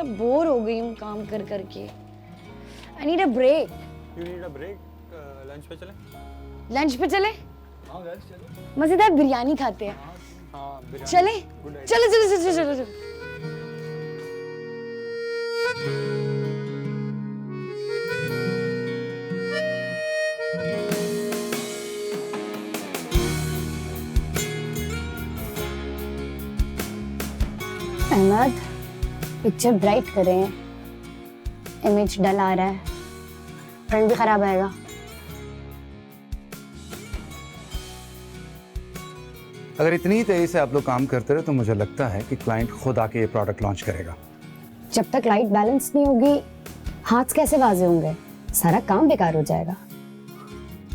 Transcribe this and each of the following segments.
इतना बोर हो गई हूँ काम कर करके। I need a break. You need a break? Lunch पे चले? लंच पे चले? हाँ गाइस चलो। मजेदार बिरयानी खाते हैं। हाँ बिरयानी। चले? Good idea. चलो चलो चलो चलो चलो। अहमद, पिक्चर ब्राइट करें, इमेज डल आ रहा है, फ्रंट भी खराब आएगा। अगर इतनी तेजी से आप लोग काम करते रहे तो मुझे लगता है कि क्लाइंट खुद आके ये प्रोडक्ट लॉन्च करेगा। जब तक लाइट बैलेंस नहीं होगी, हाथ कैसे बाजे होंगे? सारा काम बेकार हो जाएगा।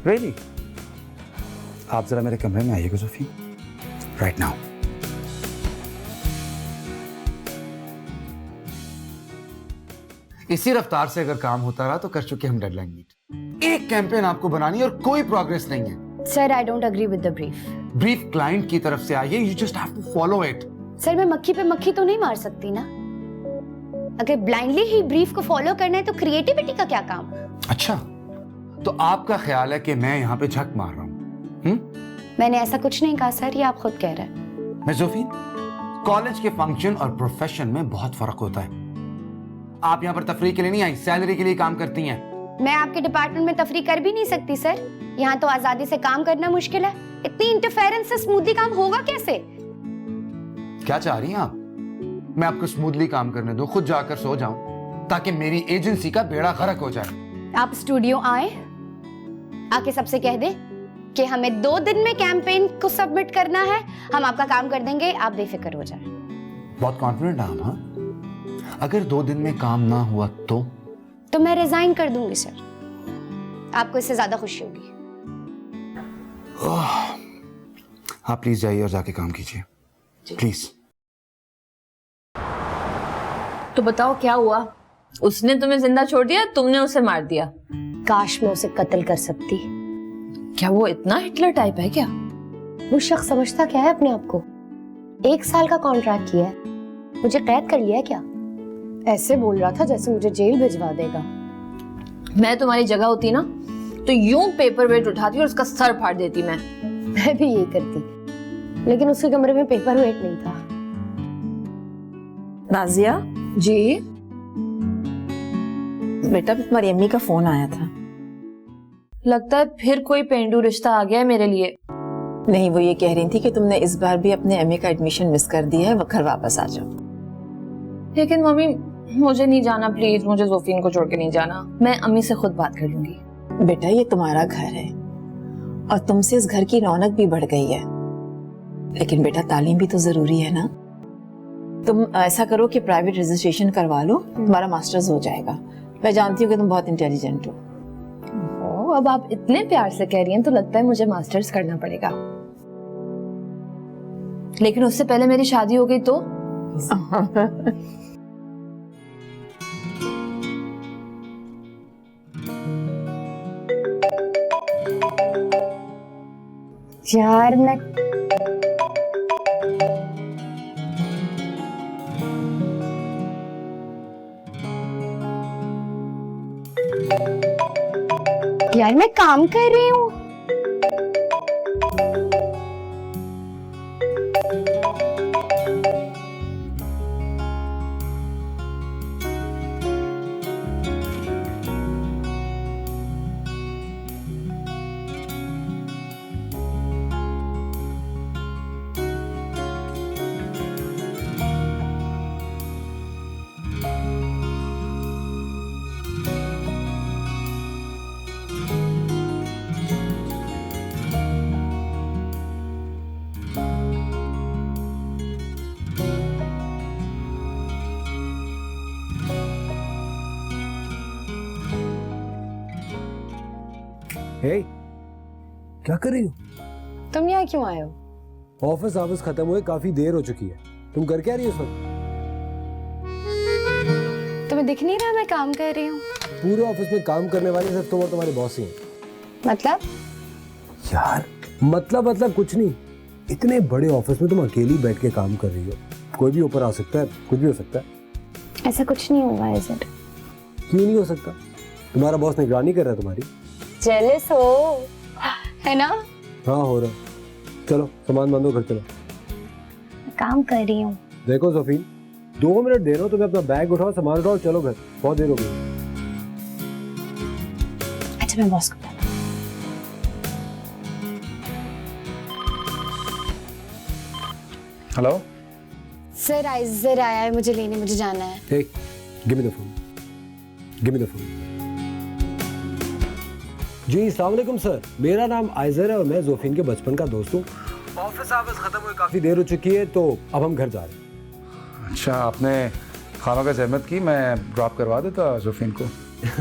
Really? आप जरा मेरे कमरे में आइएगा जोफी, राइट नाउ। इसी रफ्तार से अगर काम होता रहा तो कर चुके हम डेडलाइन मीट। एक कैंपेन आपको बनानी है और कोई प्रोग्रेस नहीं है। Sir, I don't agree with the brief. Brief client की तरफ से आई है, you just have to follow it. Sir, मैं मक्खी पे मक्खी तो नहीं मार सकती ना। अगर ब्लाइंडली ही ब्रीफ को फॉलो करना है तो क्रिएटिविटी का क्या काम? अच्छा, तो आपका ख्याल है कि मैं यहाँ पे झक मार रहा हूँ? मैंने ऐसा कुछ नहीं कहा सर, ये आप खुद कह रहे हैं। मैं जोफी, कॉलेज के फंक्शन और प्रोफेशन में बहुत फर्क होता है। आप यहाँ पर तफरीह के लिए नहीं आई, सैलरी के लिए काम करती हैं। मैं आपके डिपार्टमेंट में तफरीह कर भी नहीं सकती सर। यहाँ तो आजादी से काम करना मुश्किल है। इतनी इंटरफेरेंस से स्मूथली काम होगा कैसे? क्या चाह रही हैं आप? मैं आपको स्मूथली काम करने दूं, खुद जाकर सो जाऊं ताकि मेरी एजेंसी का बेड़ा गर्क हो जाए। आप स्टूडियो आए, आके सबसे कह दे कि हमें 2 दिन में कैंपेन को सबमिट करना है, हम आपका काम कर देंगे, आप बेफिक्र हो जाए। बहुत कॉन्फिडेंट हैं आप? हाँ, अगर 2 दिन में काम ना हुआ तो मैं रिजाइन कर दूंगी सर। आपको इससे ज्यादा खुशी होगी। आप प्लीज जाइए और जाके काम कीजिए, प्लीज। तो बताओ क्या हुआ? उसने तुम्हें जिंदा छोड़ दिया, तुमने उसे मार दिया? काश मैं उसे कत्ल कर सकती। क्या वो इतना हिटलर टाइप है क्या? वो शख्स समझता क्या है अपने आप को? 1 साल का कॉन्ट्रैक्ट किया है, मुझे कैद कर लिया है क्या? ऐसे बोल रहा था जैसे मुझे जेल भिजवा देगा। मैं तुम्हारी जगह होती ना तो यूं पेपर वेट उठाती और उसका सर फाड़ देती। मैं भी ये करती, लेकिन उसके कमरे में पेपर वेट नहीं था। नाजिया जी बेटा, तुम्हारी अम्मी का फोन आया था। लगता है फिर कोई पेंडू रिश्ता आ गया है मेरे लिए। नहीं, वो ये कह रही थी कि तुमने इस बार भी अपने एमए का एडमिशन मिस कर दिया है, घर वापस आ जाओ। लेकिन मम्मी मुझे नहीं जाना, प्लीज मुझे जोफीन को छोड़ के नहीं जाना। मैं अम्मी से खुद बात कर लूंगी। बेटा, ये तुम्हारा घर है और तुमसे इस घर की रौनक भी बढ़ गई है, लेकिन बेटा तालीम भी तो जरूरी है ना। तुम ऐसा करो कि प्राइवेट रजिस्ट्रेशन करवा लो, तुम्हारा मास्टर्स हो जाएगा। मैं जानती हूँ कि तुम बहुत इंटेलिजेंट हो। अब आप इतने प्यार से कह रही हैं तो लगता है मुझे मास्टर्स करना पड़ेगा। लेकिन उससे पहले मेरी शादी हो गई तो यार मैं काम कर रही हूँ। हे, क्या कर रही हो? तुम यहाँ क्यों आए हो? ऑफिस आवर्स खत्म हुए काफी देर हो चुकी है, तुम कर क्या रही हो इस वक्त? तुम्हें दिख नहीं रहा मैं काम कर रही हूँ? पूरे ऑफिस में काम करने वाले सिर्फ तुम और तुम्हारे बॉस ही हैं। मतलब? यार मतलब कुछ नहीं, इतने बड़े ऑफिस में तुम अकेली बैठ के काम कर रही हो। कोई भी ऊपर आ सकता है, कुछ भी हो सकता है। ऐसा कुछ नहीं होगा इज इट? क्यों नहीं हो सकता? तुम्हारा बॉस निगरानी कर रहा है तुम्हारी। जेलस हो है ना? हाँ हो रहा। चलो सामान बांधो, घर चलो। काम कर रही हूँ। देखो जोफीन, 2 मिनट दे रहा हूँ तुम्हें, अपना बैग उठाओ, सामान उठाओ, चलो घर, बहुत देर हो गई। अच्छा मैं बॉस को बताता हेलो हूँ। सर आइजर आया है मुझे लेने, मुझे जाना है। Hey, give me the phone, give me the phone. जी अस्सलाम वालेकुम सर, मेरा नाम आइजर है और मैं जोफीन के बचपन का दोस्त हूँ। ऑफिस आवर्स खत्म हुए काफी देर हो चुकी है, तो अब हम घर जा रहे हैं। अच्छा, आपने खामा का जहमत की, मैं ड्रॉप करवा देता जोफीन को।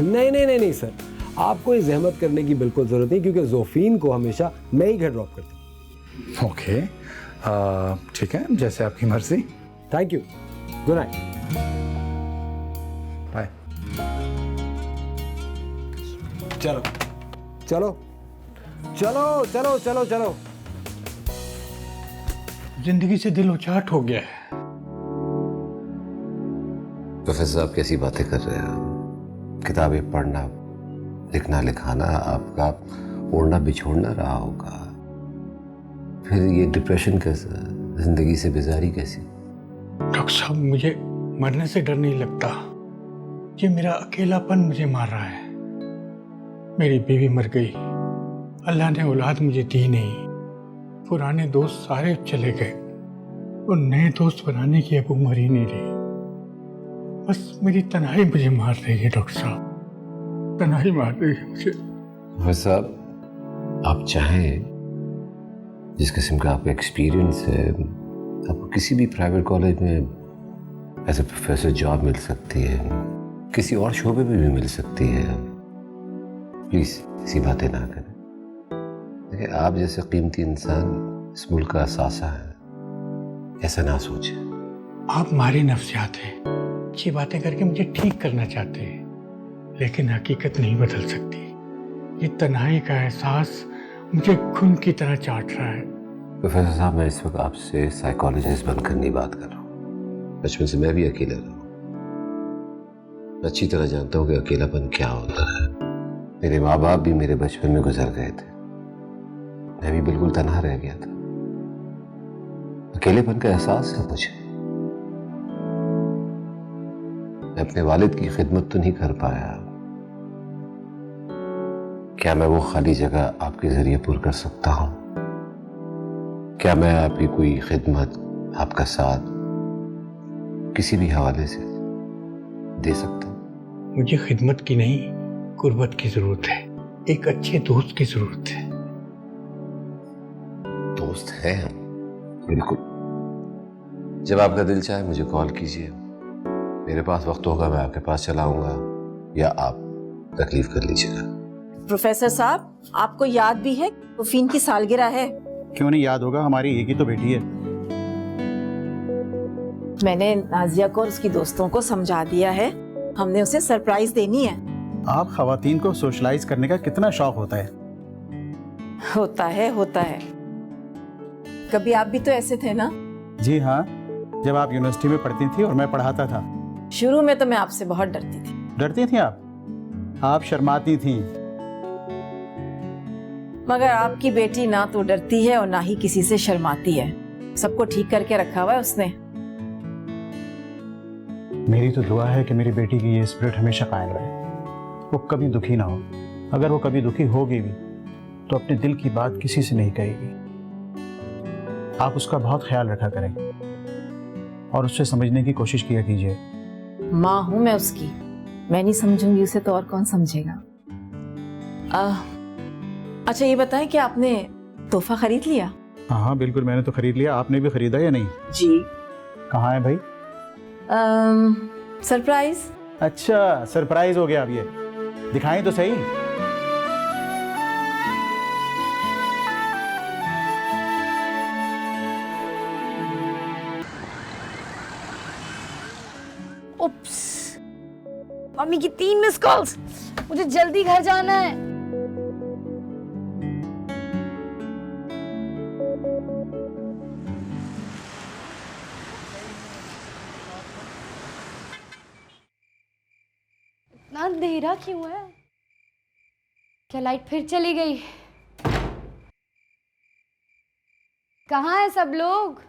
नहीं सर, आपको ये जहमत करने की बिल्कुल जरूरत नहीं, क्योंकि जोफीन को हमेशा मैं ही घर ड्रॉप करता हूँ। ओके, ठीक है, जैसे आपकी मर्जी। Thank you, good night, bye. चलो चलो चलो चलो चलो चलो। जिंदगी से दिल उचाट हो गया है। प्रोफेसर साहब कैसी बातें कर रहे हैं? किताबें पढ़ना, लिखना लिखाना आपका ओढ़ना बिछोड़ना रहा होगा, फिर ये डिप्रेशन कैसा, जिंदगी से बेजारी कैसी? डॉक्टर साहब, मुझे मरने से डर नहीं लगता, ये मेरा अकेलापन मुझे मार रहा है। मेरी बीवी मर गई, अल्लाह ने औलाद मुझे दी नहीं, पुराने दोस्त सारे चले गए और नए दोस्त बनाने की अब उम्र ही नहीं रही। बस मेरी तन्हाई मुझे मार रही है डॉक्टर साहब, तन्हाई मार रही है मुझे। प्रोफेसर साहब, आप चाहें, जिस किस्म का आपका एक्सपीरियंस है, आपको किसी भी प्राइवेट कॉलेज में एज ए प्रोफेसर जॉब मिल सकती है, किसी और शोबे में भी मिल सकती है। प्लीज़ ऐसी बातें ना करें। देखिए, आप जैसे कीमती इंसान इस मुल्क का असासा है, ऐसा ना सोचें। आप मारे नफ्सियात हैं, ये बातें करके मुझे ठीक करना चाहते हैं, लेकिन हकीकत नहीं बदल सकती। ये तन्हाई का एहसास मुझे खून की तरह चाट रहा है। प्रोफेसर साहब, मैं इस वक्त आपसे साइकोलॉजिस्ट बनकर नहीं बात कर रहा हूँ। बचपन से मैं भी अकेला रहा हूँ, अच्छी तरह जानता हूँ कि अकेलापन क्या होता है। मेरे माँ बाप भी मेरे बचपन में गुजर गए थे, मैं भी बिल्कुल तन्हा रह गया था। अकेलेपन का एहसास है मुझे। मैं अपने वालिद की खिदमत तो नहीं कर पाया, क्या मैं वो खाली जगह आपके जरिए पूरी कर सकता हूं? क्या मैं आपकी कोई खिदमत, आपका साथ किसी भी हवाले से दे सकता हूं? मुझे खिदमत की नहीं, कुर्बत की जरूरत है, एक अच्छे दोस्त की जरूरत है। दोस्त हैं हम, बिल्कुल। जब आपका दिल चाहे मुझे कॉल कीजिए, मेरे पास वक्त होगा मैं आपके पास चला आऊंगा, या आप तकलीफ कर लीजिएगा। प्रोफेसर साहब, आपको याद भी है जोफीन की सालगिरह है? क्यों नहीं याद होगा, हमारी एक ही तो बेटी है। मैंने नाजिया को और उसकी दोस्तों को समझा दिया है, हमने उसे सरप्राइज देनी है। आप खवातीन को सोशलाइज करने का कितना शौक होता है। होता है। कभी आप भी तो ऐसे थे ना? जी हाँ, जब आप यूनिवर्सिटी में पढ़ती थी और मैं पढ़ाता था। शुरू में तो मैं आपसे बहुत डरती थी। डरती थी आप शर्माती थी। मगर आपकी बेटी ना तो डरती है और ना ही किसी से शर्माती है, सबको ठीक करके रखा हुआ है उसने। मेरी तो दुआ है कि मेरी बेटी की ये स्पिरिट हमेशा कायम रहे, वो कभी दुखी ना हो। अगर वो कभी दुखी होगी भी तो अपने दिल की बात किसी से नहीं कहेगी। आप उसका बहुत ख्याल रखा करें और उससे समझने की कोशिश किया कीजिए। माँ हूं मैं उसकी, मैं नहीं समझूंगी उसे तो और कौन समझेगा। अच्छा ये बताएं कि आपने तोहफा खरीद लिया? हाँ बिल्कुल, मैंने तो खरीद लिया। आपने भी खरीदा या नहीं? जी। कहाँ है भाई? सरप्राइज। अच्छा, सरप्राइज हो गया। अब ये दिखाएं तो सही। उप्स, मम्मी की 3 मिस कॉल्स, मुझे जल्दी घर जाना है। अंधेरा क्यों है? क्या लाइट फिर चली गई? कहाँ है सब लोग?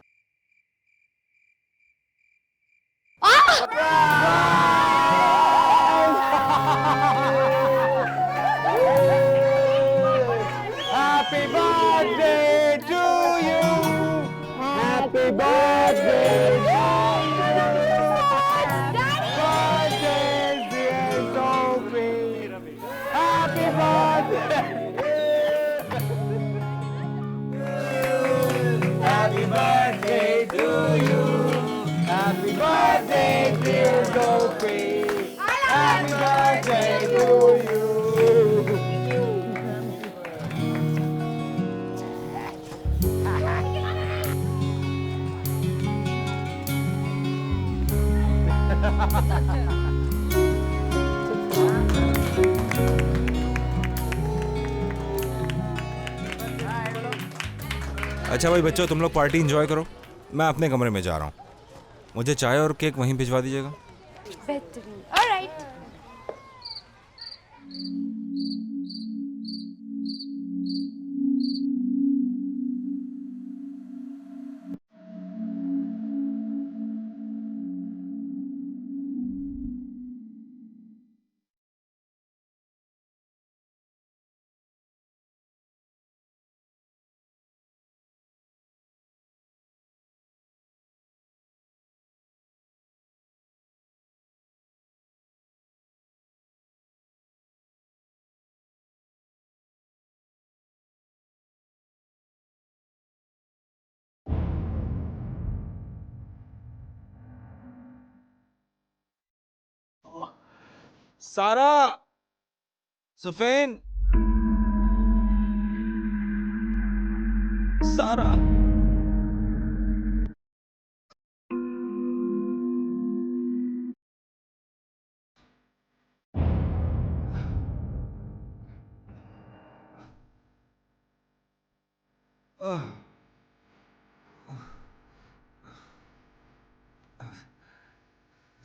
Happy birthday to you. Happy birthday to you. Birthday, dear Sophie. Happy birthday. Happy birthday to you. Happy birthday, dear Sophie. Happy birthday to you. अच्छा भाई बच्चों, तुम लोग पार्टी एंजॉय करो, मैं अपने कमरे में जा रहा हूँ। मुझे चाय और केक वहीं भिजवा दीजिएगा। ऑलराइट। सारा, सुफेन, सारा।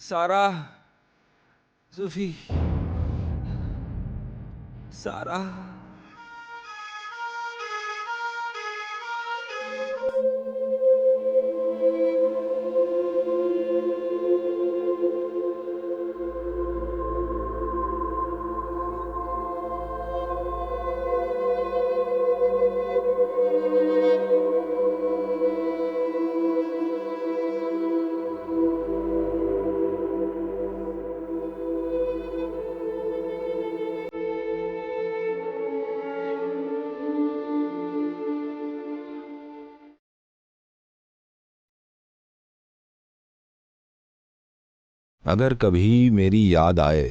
सारा, सुफी, सारा। अगर कभी मेरी याद आए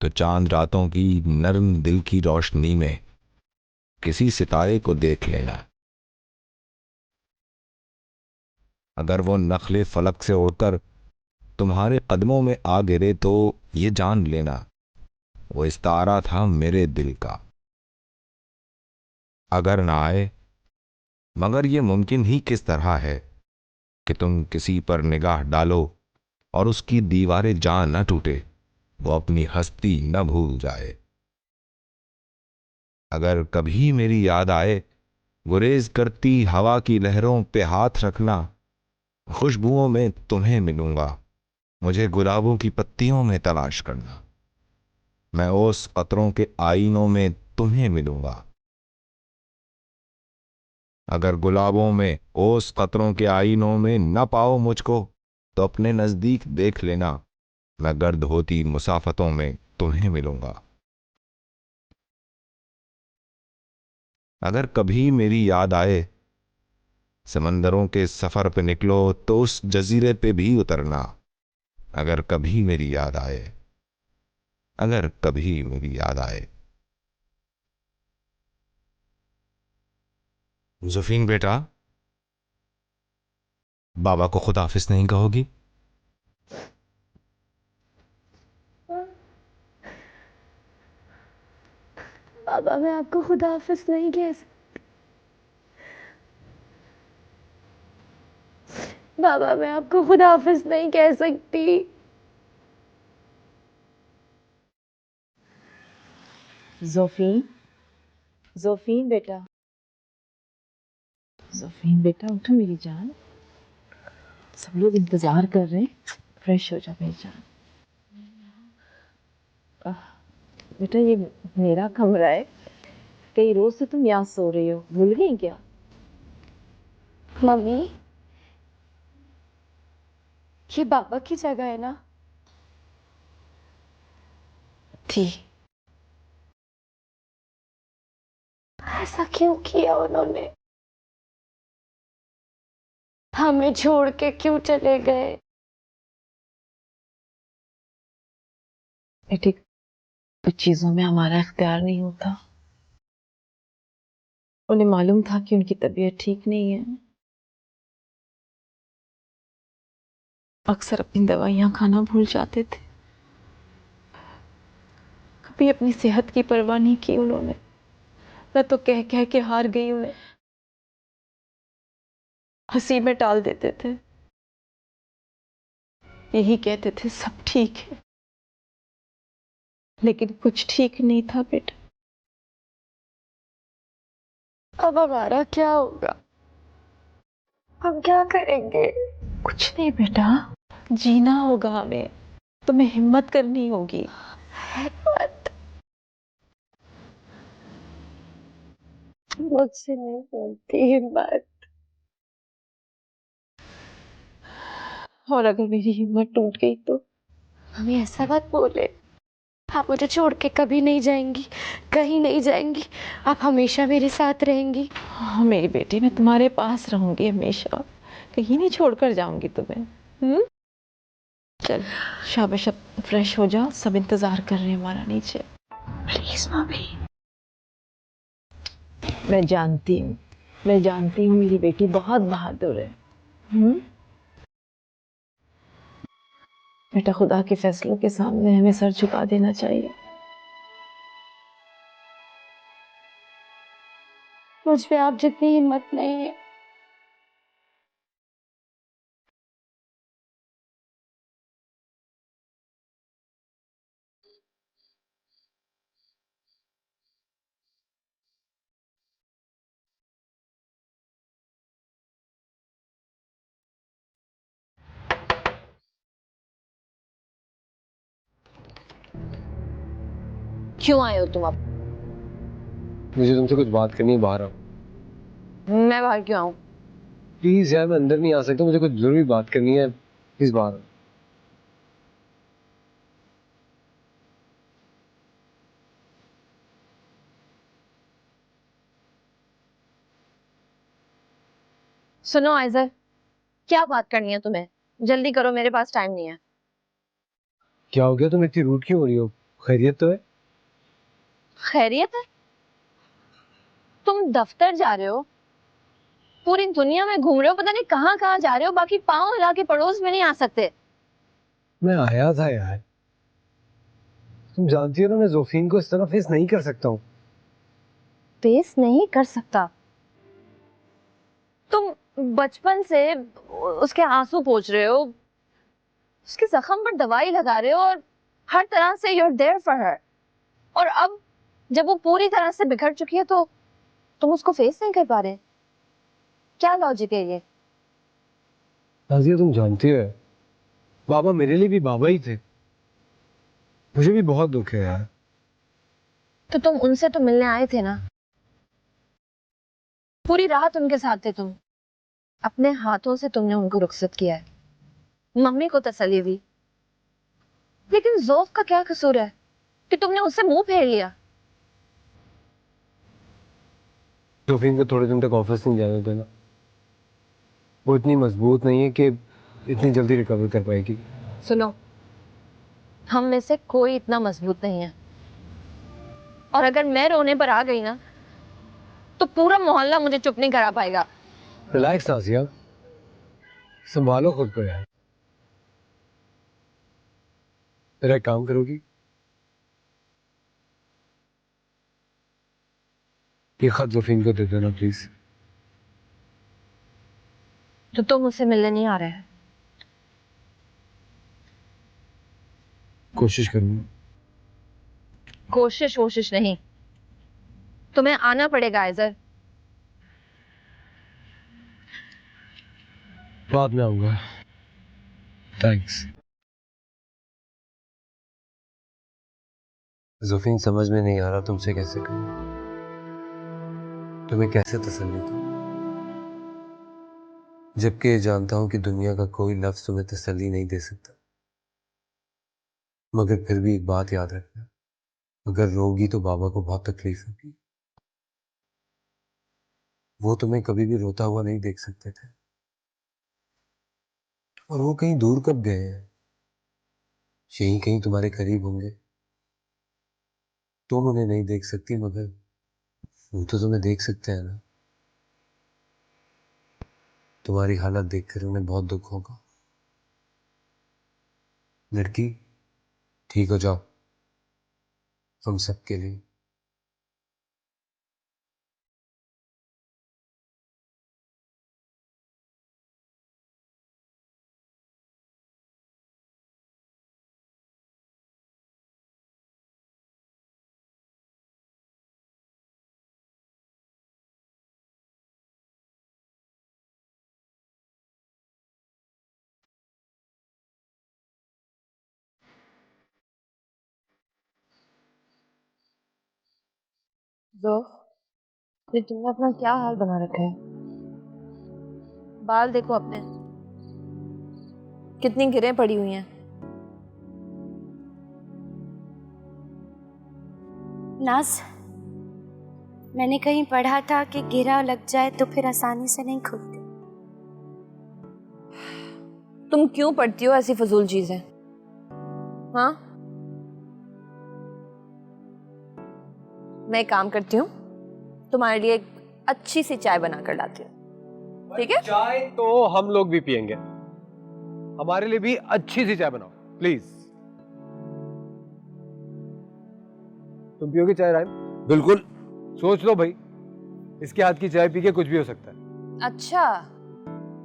तो चांद रातों की नर्म दिल की रोशनी में किसी सितारे को देख लेना। अगर वो नखले फलक से उड़कर तुम्हारे कदमों में आ गिरे तो ये जान लेना वो इस्तारा था मेरे दिल का। अगर ना आए, मगर ये मुमकिन ही किस तरह है कि तुम किसी पर निगाह डालो और उसकी दीवारें जान न टूटे, वो अपनी हस्ती न भूल जाए। अगर कभी मेरी याद आए, गुरेज करती हवा की लहरों पे हाथ रखना, खुशबुओं में तुम्हें मिलूंगा, मुझे गुलाबों की पत्तियों में तलाश करना, मैं ओस कतरों के आईनों में तुम्हें मिलूंगा। अगर गुलाबों में ओस कतरों के आईनों में न पाओ मुझको तो अपने नजदीक देख लेना, मैं गर्द होती मुसाफतों में तुम्हें मिलूंगा। अगर कभी मेरी याद आए, समंदरों के सफर पे निकलो तो उस जजीरे पे भी उतरना। अगर कभी मेरी याद आए, अगर कभी मेरी याद आए। जुफीन बेटा, बाबा को खुद हाफिज नहीं कहोगी? बाबा मैं आपको खुदा हाफिज नहीं कह सकती। बाबा मैं आपको खुदा हाफिज नहीं कह सकती। जोफीन, जोफीन बेटा, जोफीन बेटा उठो मेरी जान, सब लोग इंतजार कर रहे हैं, फ्रेश हो जा मेरी जान। बेटा ये मेरा कमरा है, कई रोज से तुम यहाँ सो रही हो, भूल गई क्या? मम्मी, ये बाबा की जगह है ना? थी। ऐसा क्यों किया उन्होंने? हमें छोड़ के क्यों चले गए? बेटी कुछ चीजों में हमारा इख्तियार नहीं होता। उन्हें मालूम था कि उनकी तबीयत ठीक नहीं है, अक्सर अपनी दवाइयां खाना भूल जाते थे, कभी अपनी सेहत की परवाह नहीं की उन्होंने। मैं तो कह कह के हार गई उन्हें, हंसी में टाल देते थे, यही कहते थे सब ठीक है, लेकिन कुछ ठीक नहीं था बेटा। अब हमारा क्या होगा? हम क्या करेंगे? कुछ नहीं बेटा, जीना होगा हमें, तुम्हें हिम्मत करनी होगी। हिम्मत मुझसे नहीं बनती हिम्मत। और अगर मेरी हिम्मत टूट गई तो? मम्मी ऐसा मत बोले, आप मुझे छोड़ के कभी नहीं जाएंगी, कहीं नहीं जाएंगी, आप हमेशा मेरे साथ रहेंगी। हाँ मेरी बेटी, मैं तुम्हारे पास रहूंगी हमेशा, कहीं नहीं छोड़कर जाऊंगी तुम्हें। चल शाबाश, अब फ्रेश हो जा, सब इंतजार कर रहे हैं हमारा नीचे। Please mummy. मैं जानती हूँ, मैं जानती हूँ मेरी बेटी बहुत बहादुर है। बेटा खुदा के फैसलों के सामने हमें सर झुका देना चाहिए। मुझ पे आप जितनी हिम्मत नहीं है। क्यों आए हो तुम अब? मुझे तुमसे कुछ बात करनी है, बाहर आओ। मैं बाहर क्यों आऊं? प्लीज यार, मैं अंदर नहीं आ सकता, मुझे कुछ जरूरी बात करनी है, प्लीज बाहर आओ। सुनो आइजर, क्या बात करनी है तुम्हें? जल्दी करो, मेरे पास टाइम नहीं है। क्या हो गया, तुम इतनी रूड क्यों हो रही हो? खैरियत तो है? खैरियत है? तुम दफ्तर जा रहे हो, पूरी दुनिया में घूम रहे हो, पता नहीं कहाँ कहाँ जा रहे हो, बाकी पाँव हिला के पड़ोस में नहीं आ सकते। मैं आया था यार, तुम जानती हो ना मैं जोफीन को इस तरह फेस नहीं कर सकता हूँ। फेस नहीं कर सकता? तुम बचपन से उसके आंसू पोंछ रहे हो, उसके जख्म पर दवाई लगा रहे हो, और हर तरह से you're there for her, और अब जब वो पूरी तरह से बिखर चुकी है तो तुम उसको फेस नहीं कर पा रहे? क्या लॉजिक है ये? नाज़िया तुम जानती हो बाबा मेरे लिए भी बाबा ही थे, मुझे भी बहुत दुख है यार। तो तुम उनसे तो मिलने आए थे ना, पूरी रात उनके साथ थे तुम, अपने हाथों से तुमने उनको रुखसत किया है, मम्मी को तसल्ली दी, लेकिन ज़ौफ का क्या कसूर है कि तुमने उससे मुंह फेर लिया? जोफीन को थोड़े दिन तक ऑफिस नहीं जाने देना, वो इतनी मजबूत नहीं है कि इतनी जल्दी रिकवर कर पाएगी। सुनो, हम में से कोई इतना मजबूत नहीं है, और अगर मैं रोने पर आ गई ना तो पूरा मोहल्ला मुझे चुप नहीं करा पाएगा। रिलैक्स नाज़िया, संभालो खुद को यार। मेरा एक काम करोगी? ये खत जोफीन को दे देना प्लीज। तो तुम मुझसे मिलने नहीं आ रहे हैं? कोशिश करूंगा। कोशिश नहीं, तुम्हें आना पड़ेगा आइजर। बाद में आऊंगा। थैंक्स। जोफीन, समझ में नहीं आ रहा तुमसे कैसे कहूं, तुम्हें कैसे तसल्ली दूं, जबकि जानता हूं कि दुनिया का कोई लफ्ज तुम्हें तसल्ली नहीं दे सकता। मगर फिर भी एक बात याद रखना, अगर रोगी तो बाबा को बहुत तकलीफ होगी। वो तुम्हें कभी भी रोता हुआ नहीं देख सकते थे, और वो कहीं दूर कब गए हैं, यहीं कहीं तुम्हारे करीब होंगे। तुम उन्हें नहीं देख सकती, मगर वो तो तुम्हें देख सकते हैं ना। तुम्हारी हालत देखकर उन्हें बहुत दुख होगा। लड़की, ठीक हो जाओ, हम सबके लिए। ये तुमने अपना क्या हाल बना रखा है? बाल देखो अपने, कितनी गिरें पड़ी हुई हैं। नाज, मैंने कहीं पढ़ा था कि गिरा लग जाए तो फिर आसानी से नहीं खुलती। तुम क्यों पढ़ती हो ऐसी फजूल चीजें? हाँ, मैं एक काम करती हूँ, तुम्हारे लिए एक अच्छी सी चाय बना कर लाती हूँ, ठीक है? चाय तो हम लोग भी पियेंगे, हमारे लिए भी अच्छी सी चाय बनाओ प्लीज। तुम पियोगे चाय राइम? बिल्कुल। सोच लो भाई, इसके हाथ की चाय पी के कुछ भी हो सकता है। अच्छा,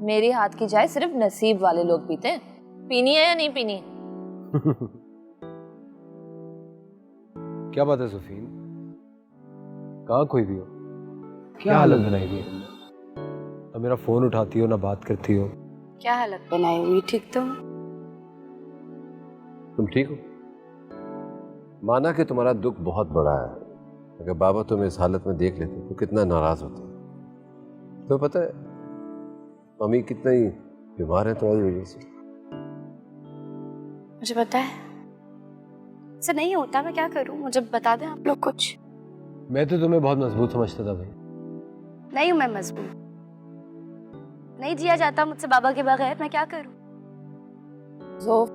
मेरे हाथ की चाय सिर्फ नसीब वाले लोग पीते हैं। पीनी है या नहीं पीनी? क्या बात है सुफीन, कहाँ खोई हुई हो? क्या हालत बनाई हुई है? ना मेरा फोन उठाती हो, ना बात करती हो। क्या हालत बनाई हुई? ठीक तो तुम ठीक हो? माना कि तुम्हारा दुख बहुत बड़ा है, अगर बाबा तुम्हें इस हालत में देख लेते तो कितना नाराज होते। तो पता है मम्मी कितना ही बीमार है तुम्हारी वजह से। मुझे पता है, ऐसा नहीं होता, मैं क्या करूं? मुझे बता दें आप लोग कुछ। मैं तो तुम्हें बहुत मजबूत समझता था भाई। नहीं हूं मैं मजबूत, नहीं जिया जाता मुझसे बाबा के बगैर, मैं क्या करूं? ज़ोफ़,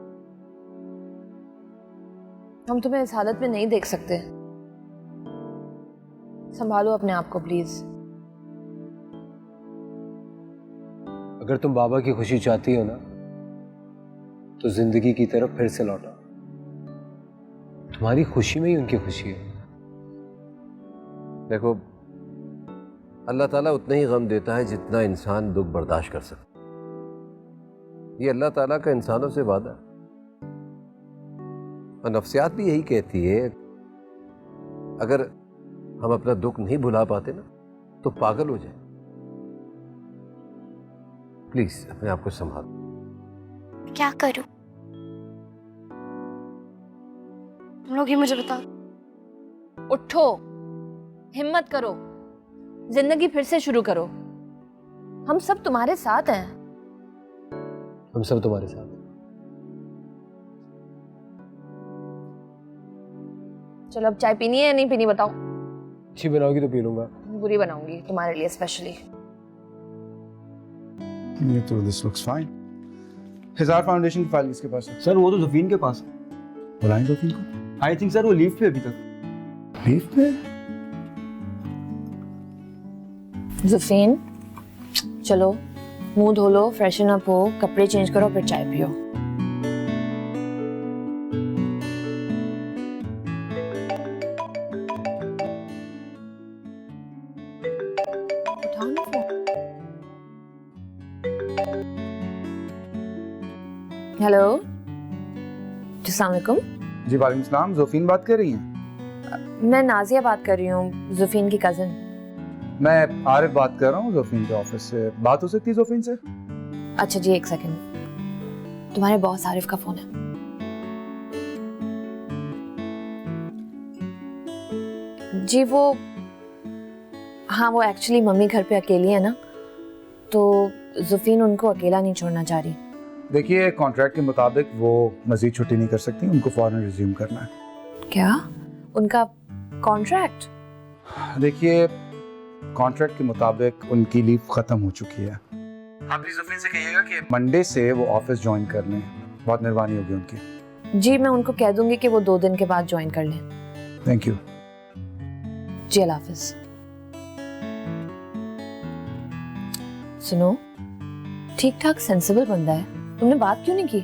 हम तुम्हें इस हालत में नहीं देख सकते। संभालो अपने आप को प्लीज। अगर तुम बाबा की खुशी चाहती हो ना, तो जिंदगी की तरफ फिर से लौटो। तुम्हारी खुशी में ही उनकी खुशी है। देखो, अल्लाह ताला उतना ही गम देता है जितना इंसान दुख बर्दाश्त कर सकता। ये अल्लाह ताला का इंसानों से वादा है, और नफ्सियात भी यही कहती है, अगर हम अपना दुख नहीं भुला पाते ना तो पागल हो जाए। प्लीज अपने आप को संभालो। क्या करूं? तुम लोग ही मुझे बताओ। उठो, हिम्मत करो, जिंदगी फिर से शुरू करो। हम सब तुम्हारे साथ हैं। हम सब तुम्हारे साथ। चलो, अब चाय पीनी है या नहीं पीनी बताओ? अच्छी बनाओगी तो पी लूंगा। बुरी बनाऊंगी तुम्हारे लिए स्पेशली। ये तो दिस लुक्स फाइन। हजार फाउंडेशन की फाइल किसके पास है? सर वो तो ज़फीन के पास है। बुलाएं जोफीन को। आई थिंक सर वो लीव पे अभी तक। लीव पे? ज़फीन, चलो मुंह धो लो, फ्रेशन अप हो, कपड़े चेंज करो, फिर चाय पियो। हेलो, अस्सलाम वालेकुम। जी वालेकुम सलाम, जोफीन बात कर रही हैं? मैं नाजिया बात कर रही हूँ, जुफीन की कजिन। मैं आरिफ बात कर रहा हूँ जोफिन के ऑफिस से। बात हो सकती है जोफिन से? अच्छा जी, एक सेकंड, तुम्हारे बॉस आरिफ का फोन है। जी वो, हाँ वो एक्चुअली मम्मी घर पे अकेली है ना, तो जुफीन उनको अकेला नहीं छोड़ना चाह रही। देखिए, कॉन्ट्रैक्ट के मुताबिक वो मजीद छुट्टी नहीं कर सकती, उनको फौरन रिज्यूम करना है। क्या? उनका कॉन्ट्रैक्ट? देखिए, कॉन्ट्रैक्ट के मुताबिक उनकी लीव खत्म हो चुकी है। आप प्लीज जोफिन से कहिएगा कि मंडे से वो ऑफिस ज्वाइन कर लें, बहुत मेहरबानी होगी उनकी। जी मैं उनको कह दूंगी कि वो 2 दिन के बाद ज्वाइन कर लें। थैंक यू जी, अल्लाह हाफिज। सुनो, ठीक ठाक सेंसिबल बंदा है, तुमने बात क्यों नहीं की?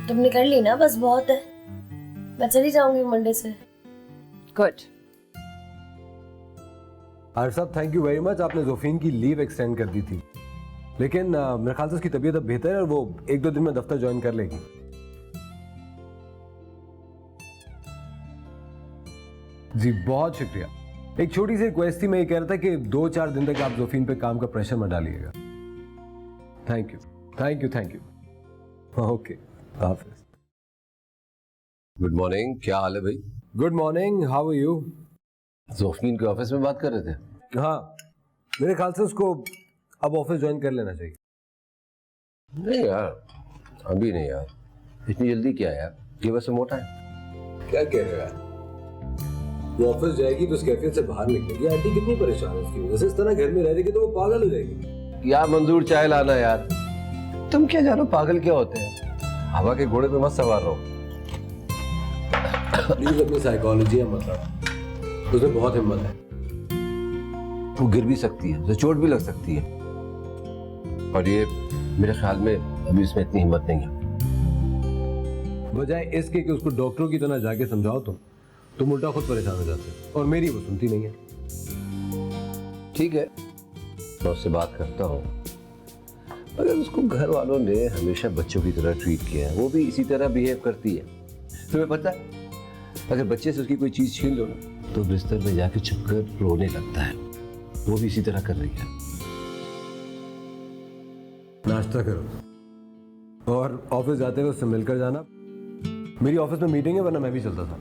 तुमने कर ली ना, बस बहुत है। मैं चली जाऊंगी मंडे से। गुड। आरिफ साहब, थैंक यू वेरी मच। आपने जोफीन की लीव एक्सटेंड कर दी थी, लेकिन मेरे ख्याल से उसकी तबीयत अब बेहतर है और वो 1-2 दिन में दफ्तर ज्वाइन कर लेगी। जी बहुत शुक्रिया। एक छोटी सी रिक्वेस्ट थी, मैं ये कह रहा था कि 2-4 दिन तक आप जोफीन पे काम का प्रेशर मत डालिएगा। Thank you thank you thank you. Okay, हाफिज। गुड मॉर्निंग, क्या हाल है भाई? Good morning, how are you? जोफीन के ऑफिस में बात कर रहे थे? हाँ, मेरे ख्याल से उसको अब ऑफिस ज्वाइन कर लेना चाहिए। नहीं यार, अभी नहीं यार, इतनी जल्दी क्या यार, ये बस मोटा है। क्या कह रहे हैं? वो ऑफिस जाएगी तो उस कैफियत से बाहर निकलेगी। आंटी कितनी परेशान है उसकी वजह से, इस तरह घर में रह रहेगी तो वो पागल हो जाएगी। यार मंजूर, चाय लाना यार। तुम क्या जानो पागल क्या होते हैं, हवा के घोड़े पे मत सवार रहो। प्लीज अपनी साइकोलॉजी है, मतलब उसमें बहुत हिम्मत है। वो गिर भी सकती है, उसे चोट भी लग सकती है, और ये मेरे ख्याल में अभी इसमें इतनी हिम्मत नहीं है। बजाय इसके कि उसको डॉक्टरों की तरह जाके समझाओ तुम उल्टा खुद परेशान हो जाते हो, और मेरी वो सुनती नहीं है। ठीक है, मैं उससे बात करता हूँ, मगर उसको घर वालों ने हमेशा बच्चों की तरह ट्रीट किया है, वो भी इसी तरह बिहेव करती है। तुम्हें पता है, अगर बच्चे से उसकी कोई चीज छीन लो ना, तो बिस्तर में जाके छुपकर रोने लगता है। वो भी इसी तरह कर रही है। नाश्ता करो और ऑफिस जाते हुए उससे मिलकर जाना। मेरी ऑफिस में मीटिंग है, वरना मैं भी चलता था।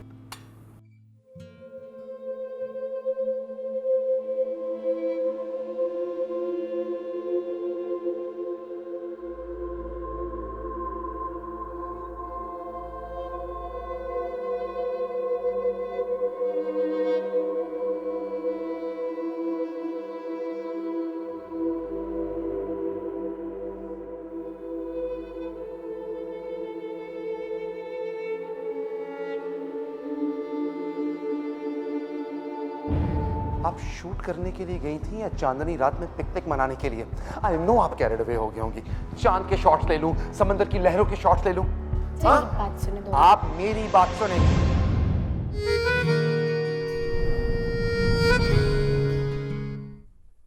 आप शूट करने के लिए गई थी या चांदनी रात में पिकनिक मनाने के लिए? आई नो आप कैरिड अवे हो गई होंगी। चांद के शॉट्स ले लूं, समंदर की लहरों के शॉट्स ले लूं? बात सुने दो। आप मेरी बात सुने।